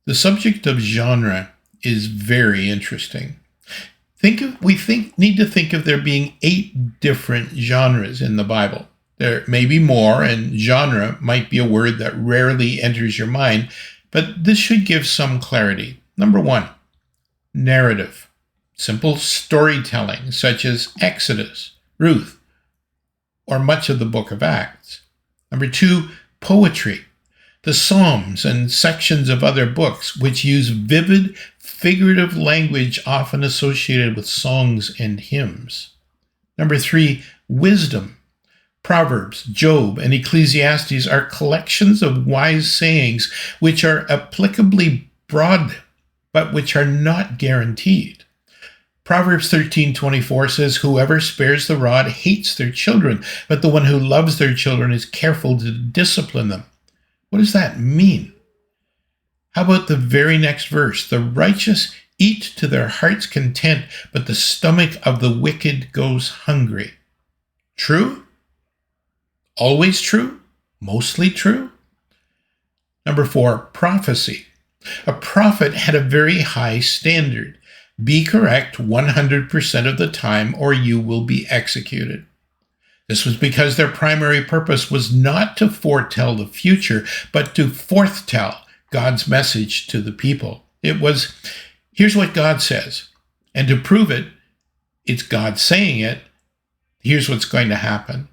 The subject of genre is very interesting. Need to think of there being 8 different genres in the Bible. There may be more, and genre might be a word that rarely enters your mind, but this should give some clarity. Number 1, narrative. Simple storytelling, such as Exodus, Ruth, or much of the book of Acts. Number 2, poetry. The Psalms and sections of other books which use vivid, figurative language often associated with songs and hymns. Number 3, wisdom. Proverbs, Job, and Ecclesiastes are collections of wise sayings which are applicably broad, but which are not guaranteed. Proverbs 13:24 says, "Whoever spares the rod hates their children, but the one who loves their children is careful to discipline them." What does that mean? How about the very next verse? "The righteous eat to their heart's content, but the stomach of the wicked goes hungry." True? Always true? Mostly true? Number 4, prophecy. A prophet had a very high standard. Be correct 100% of the time, or you will be executed. This was because their primary purpose was not to foretell the future, but to forthtell God's message to the people. It was, here's what God says. And to prove it, it's God saying it, here's what's going to happen.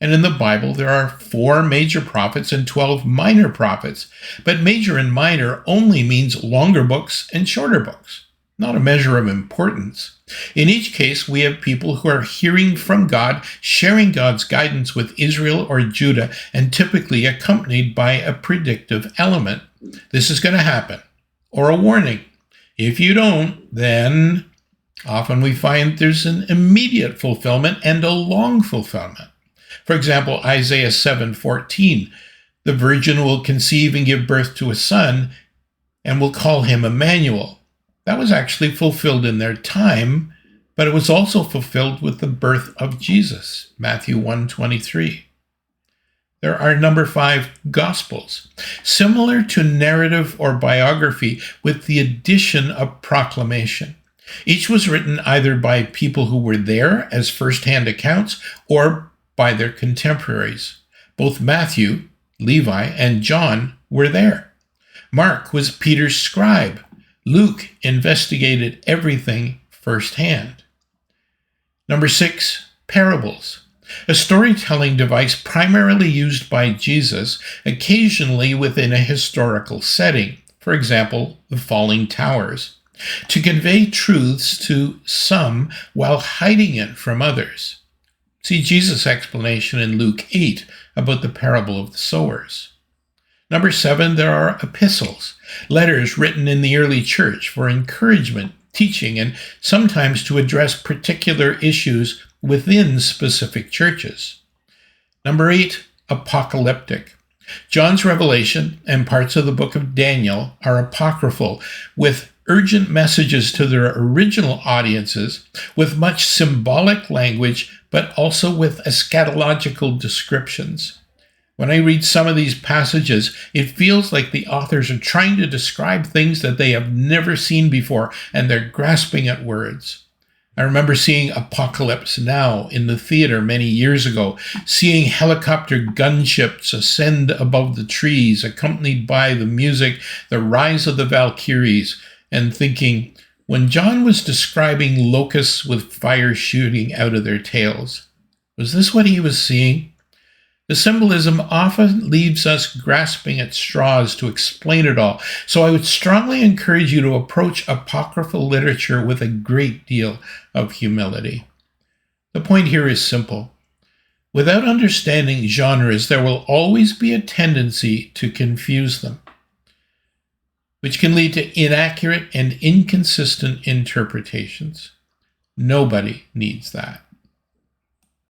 And in the Bible, there are 4 major prophets and 12 minor prophets. But major and minor only means longer books and shorter books, not a measure of importance. In each case, we have people who are hearing from God, sharing God's guidance with Israel or Judah, and typically accompanied by a predictive element. This is going to happen, or a warning. If you don't, then often we find there's an immediate fulfillment and a long fulfillment. For example, Isaiah 7:14, "The virgin will conceive and give birth to a son, and will call him Emmanuel." That was actually fulfilled in their time, but it was also fulfilled with the birth of Jesus, Matthew 1:23. There are number 5, Gospels, similar to narrative or biography with the addition of proclamation. Each was written either by people who were there as first-hand accounts or by their contemporaries. Both Matthew, Levi, and John were there. Mark was Peter's scribe. Luke investigated everything firsthand. Number 6, parables. A storytelling device primarily used by Jesus, occasionally within a historical setting, for example, the falling towers, to convey truths to some while hiding it from others. See Jesus' explanation in Luke 8 about the parable of the sowers. Number 7, there are epistles, letters written in the early church for encouragement, teaching, and sometimes to address particular issues within specific churches. Number 8, apocalyptic. John's Revelation and parts of the book of Daniel are apocryphal, with urgent messages to their original audiences, with much symbolic language, but also with eschatological descriptions. When I read some of these passages, it feels like the authors are trying to describe things that they have never seen before, and they're grasping at words. I remember seeing Apocalypse Now in the theater many years ago, seeing helicopter gunships ascend above the trees, accompanied by the music, The Rise of the Valkyries, and thinking, when John was describing locusts with fire shooting out of their tails, was this what he was seeing? The symbolism often leaves us grasping at straws to explain it all, so I would strongly encourage you to approach apocryphal literature with a great deal of humility. The point here is simple. Without understanding genres, there will always be a tendency to confuse them, which can lead to inaccurate and inconsistent interpretations. Nobody needs that.